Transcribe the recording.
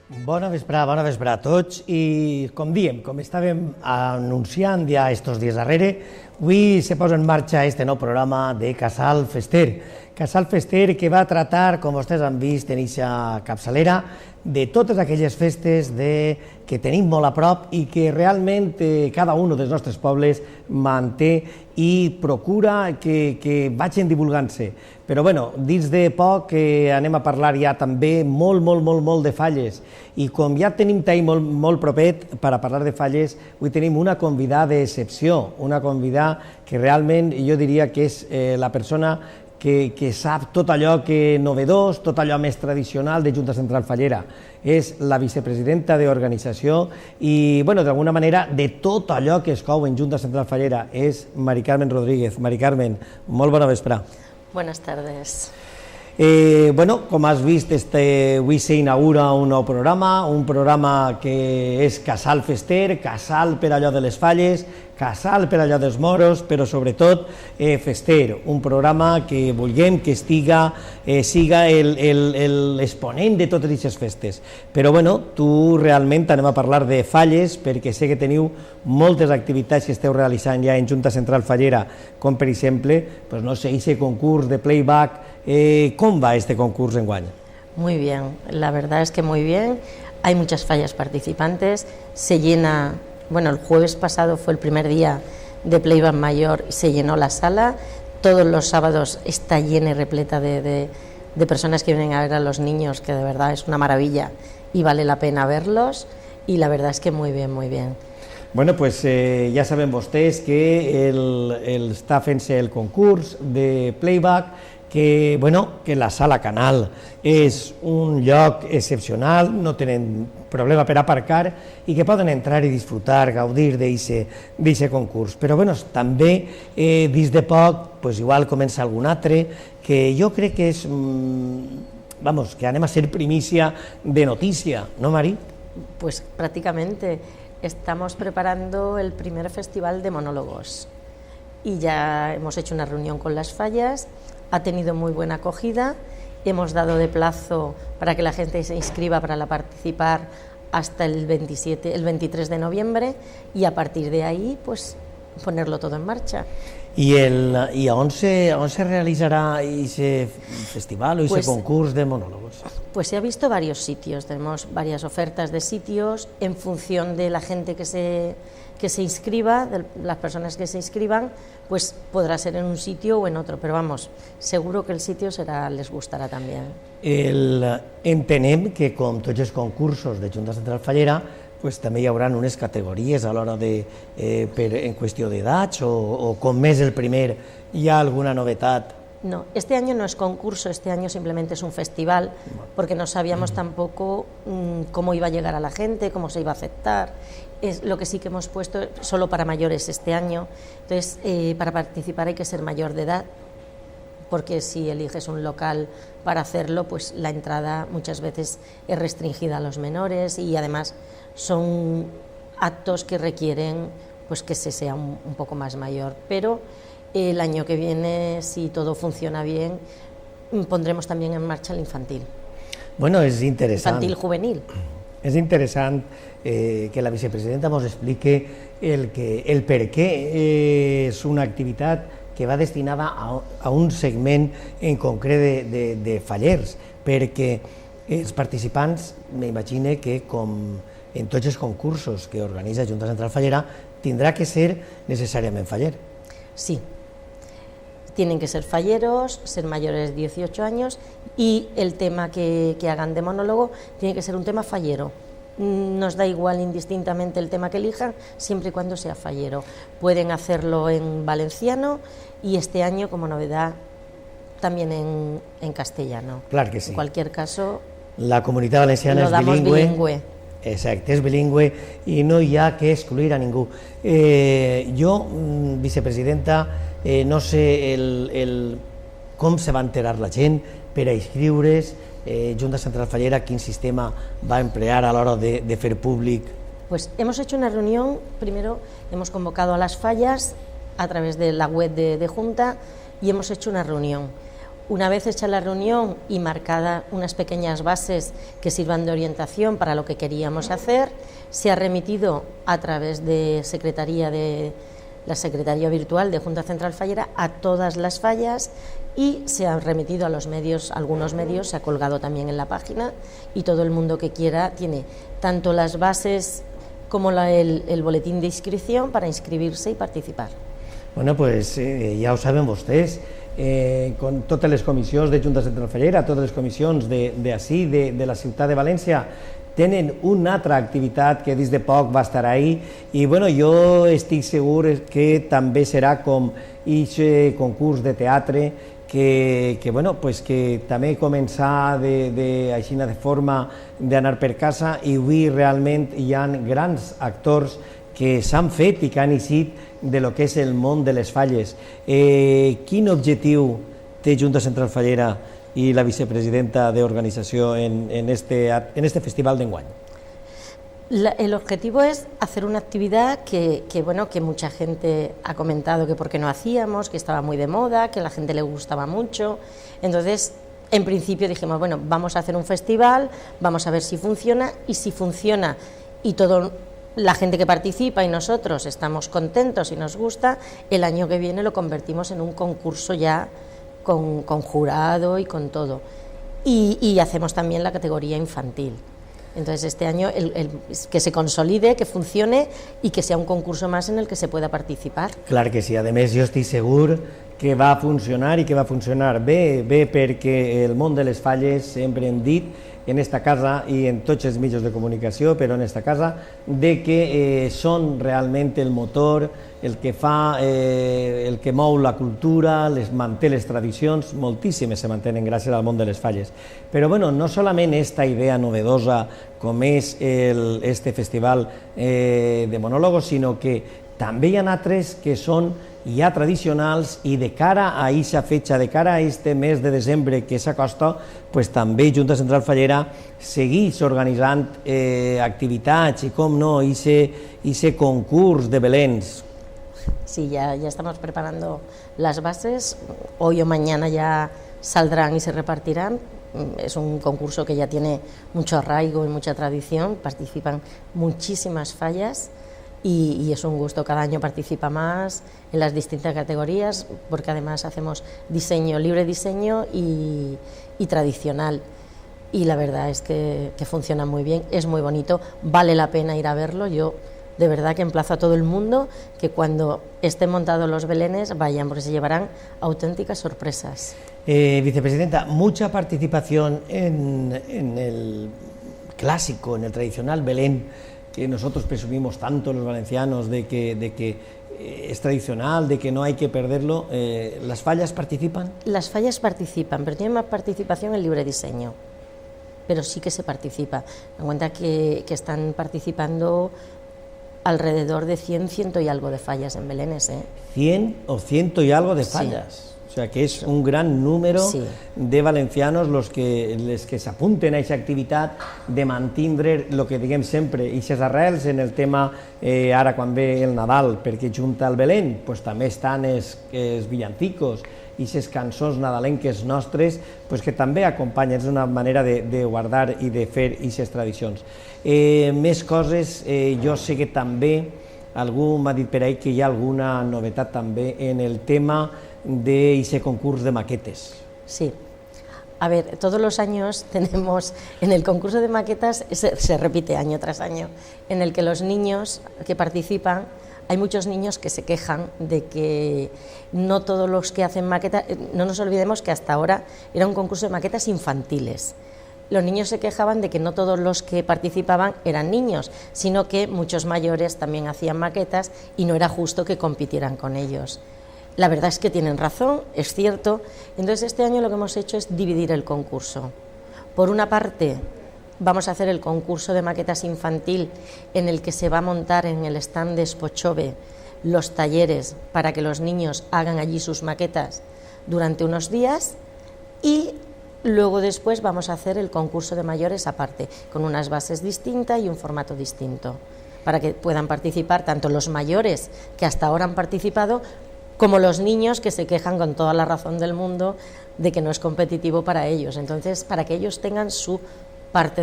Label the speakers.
Speaker 1: Bona vesprada a tots i com diem, com estàvem anunciant ja estos dies darrere, avui se posa en marxa este nou programa de Casal Fester. Casal Fester que va tratar, com vostès han vist en eixa capçalera, de totes aquelles festes que tenim molt a prop i que realment cada un dels nostres pobles manté i procura que vagin divulgant-se. Però bueno, dins de poc anem a parlar ja també molt de falles i com ja tenim temps molt propet per a parlar de falles, avui tenim una convidada d'excepció, una convidada que realment jo diria que és la persona que sap tot allò que novedós, tot allò més tradicional de Junta Central Fallera. És la vicepresidenta d'organització i, d'alguna manera, de tot allò que es cou en Junta Central Fallera. És Mari Carmen Rodríguez. Mari Carmen, molt bona vesprà.
Speaker 2: Buenas tardes.
Speaker 1: Com has vist, avui s'inaugura un nou programa, un programa que és Casal Fester, casal per allò de les falles, casal per allò dels moros, però sobretot Fester, un programa que vulguem que siga l'exponent de totes aquestes festes. Però tu realment anem a parlar de falles perquè sé que teniu moltes activitats que esteu realitzant ja en Junta Central Fallera, com per exemple, aquest concurs de playback. ¿Cómo va este concurso enguany?
Speaker 2: Muy bien, la verdad es que muy bien. Hay muchas fallas participantes. Se llena, el jueves pasado fue el primer día de Playback Mayor y se llenó la sala. Todos los sábados está llena y repleta de personas que vienen a ver a los niños, que de verdad es una maravilla y vale la pena verlos. Y la verdad es que muy bien, muy bien.
Speaker 1: Ja saben vostès que està fent-se el concurs de playback, que la Sala Canal és un lloc excepcional, no tenen problema per aparcar i que poden entrar i disfrutar, gaudir d'aquest concurs. Però també dins de poc, igual comença algun altre, que jo crec que és, que anem a ser primícia de notícia, ¿no, Mari?
Speaker 2: Pues prácticamente estamos preparando el primer festival de monólogos y ya hemos hecho una reunión con las fallas. Ha tenido muy buena acogida, hemos dado de plazo para que la gente se inscriba para participar hasta el 23 de noviembre y a partir de ahí ponerlo todo en marcha.
Speaker 1: ¿Y a on se realizará ese festival o ese concurso de monólogos?
Speaker 2: Pues se ha visto varios sitios, tenemos varias ofertas de sitios en función de la gente que se inscriba, de las personas que se inscriban, podrá ser en un sitio o en otro, pero seguro que el sitio les gustará también.
Speaker 1: Entenem que com tots els concursos de Junta Central Fallera també hi haurà unes categories a l'hora en qüestió d'edats o com és el primer hi ha alguna novetat?
Speaker 2: No, este año no es concurso, este año simplemente es un festival porque no sabíamos tampoco cómo iba a llegar a la gente, cómo se iba a aceptar. Es lo que sí que hemos puesto solo para mayores este año. Entonces, para participar hay que ser mayor de edad, porque si eliges un local para hacerlo, la entrada muchas veces es restringida a los menores y además son actos que requieren que se sea un poco más mayor. Pero el año que viene, si todo funciona bien, pondremos también en marcha el infantil.
Speaker 1: És interessant.
Speaker 2: Infantil juvenil.
Speaker 1: És interessant que la vicepresidenta ens expliqui el per què és una activitat que va destinada a un segment en concret de fallers, perquè els participants, m'imagino que com en tots els concursos que organitza Junta Central Fallera, tindrà que ser necessàriament faller.
Speaker 2: Sí, tienen que ser falleros, ser mayores de 18 años y el tema que hagan de monólogo tiene que ser un tema fallero. Nos da igual indistintamente el tema que elijan, siempre y cuando sea fallero. Pueden hacerlo en valenciano y este año, como novedad, también en castellano.
Speaker 1: Claro que sí.
Speaker 2: En cualquier caso,
Speaker 1: la comunitat valenciana és bilingüe. Exacte, és bilingüe i no hi ha que excluir a ningú. Jo, vicepresidenta, no sé com se va enterar la gent per a inscriure's, Junta Central Fallera, quin sistema va emplear a l'hora de fer públic.
Speaker 2: Pues hemos hecho una reunión, primero hemos convocado a las fallas a través de la web de Junta y hemos hecho una reunión. Una vez hecha la reunión y marcada unas pequeñas bases que sirvan de orientación para lo que queríamos hacer, se ha remitido a través de la Secretaría Virtual de Junta Central Fallera a todas las fallas y se ha remitido a los medios, algunos medios, se ha colgado también en la página y todo el mundo que quiera tiene tanto las bases como el boletín de inscripción para inscribirse y participar.
Speaker 1: Bueno, pues ja ho saben vostès, con totes les comissions de Junta Central Fallera, totes les comissions d'ací, de la ciutat de València, tenen una altra activitat que dins de poc va estar ahí i bueno, jo estic segur que també serà com aquest concurs de teatre que bueno, pues que també començar així de forma d'anar per casa i avui realment hi ha grans actors que s'han fet i que han eixit de lo que és el món de les falles. Quin objectiu té Junta Central Fallera i la vicepresidenta d'organització en este festival d'enguany?
Speaker 2: El objetivo es hacer una actividad que mucha gente ha comentado que por qué no hacíamos, que estaba muy de moda, que a la gente le gustaba mucho. Entonces, en principio dijimos, bueno, vamos a hacer un festival, vamos a ver si funciona, y si funciona y toda la gente que participa y nosotros estamos contentos y nos gusta, el año que viene lo convertimos en un concurso ya con jurado y con todo. Y hacemos también la categoría infantil. Entonces este año que se consolide, que funcione y que sea un concurso más en el que se pueda participar.
Speaker 1: Clar que sí, a més jo estic segur que va funcionar i que va funcionar bé perquè el món de les falles sempre hem dit en esta casa i en tots els mitjans de comunicació, però en esta casa, de que són realment el motor, el que fa, el que mou la cultura, manté les tradicions, moltíssimes se mantenen gràcies al món de les falles. Però bueno, no solament esta idea novedosa com és este festival de monòlogos, sinó que també hi ha altres que són ja tradicionals i de cara a aquesta fetge, de cara a este mes de desembre que s'acosta, pues també Junta Central Fallera segueix organitzant activitats i, com no, ese concurs de Belens.
Speaker 2: Sí, ya estamos preparando las bases, hoy o mañana ya saldrán y se repartirán. Es un concurso que ya tiene mucho arraigo y mucha tradición, participan muchísimas fallas. Y es un gusto, cada año participa más en las distintas categorías, porque además hacemos diseño, libre diseño y tradicional. Y la verdad es que funciona muy bien, es muy bonito, vale la pena ir a verlo. Yo de verdad que emplazo a todo el mundo que cuando estén montados los belenes vayan, porque se llevarán auténticas sorpresas.
Speaker 1: Vicepresidenta, mucha participación en el clásico, en el tradicional Belén, que nosotros presumimos tanto los valencianos de que es tradicional, de que no hay que perderlo. ¿Las fallas participan?
Speaker 2: Las fallas participan, pero tienen más participación en libre diseño, pero sí que se participa. En cuenta que están participando alrededor de 100 y algo de fallas en Belénes.
Speaker 1: 100 o 100 y algo de fallas. Sí. O sea que es un gran número de valencianos los que s'apunten a aquesta activitat de mantindre el que diguem sempre, aquestes arrels en el tema, ara quan ve el Nadal, perquè junt al Belén pues, també estan els villancicos i aquestes cançons nadalenques nostres pues, que també acompanyen, és una manera de guardar i de fer aquestes tradicions. Més coses, jo sé que també algú m'ha dit per ahí que hi ha alguna novetat també en el tema de ese concurso de maquetes.
Speaker 2: Sí. A ver, todos los años tenemos, en el concurso de maquetas, se repite año tras año, en el que los niños que participan, hay muchos niños que se quejan de que no todos los que hacen maquetas, no nos olvidemos que hasta ahora era un concurso de maquetas infantiles. Los niños se quejaban de que no todos los que participaban eran niños, sino que muchos mayores también hacían maquetas y no era justo que compitieran con ellos. La verdad es que tienen razón, es cierto. Entonces este año lo que hemos hecho es dividir el concurso. Por una parte vamos a hacer el concurso de maquetas infantil en el que se va a montar en el stand de Spochove los talleres para que los niños hagan allí sus maquetas durante unos días, y luego después vamos a hacer el concurso de mayores aparte, con unas bases distintas y un formato distinto, para que puedan participar tanto los mayores que hasta ahora han participado como los niños que se quejan con toda la razón del mundo de que no es competitivo para ellos. Entonces, para que ellos tengan su parte de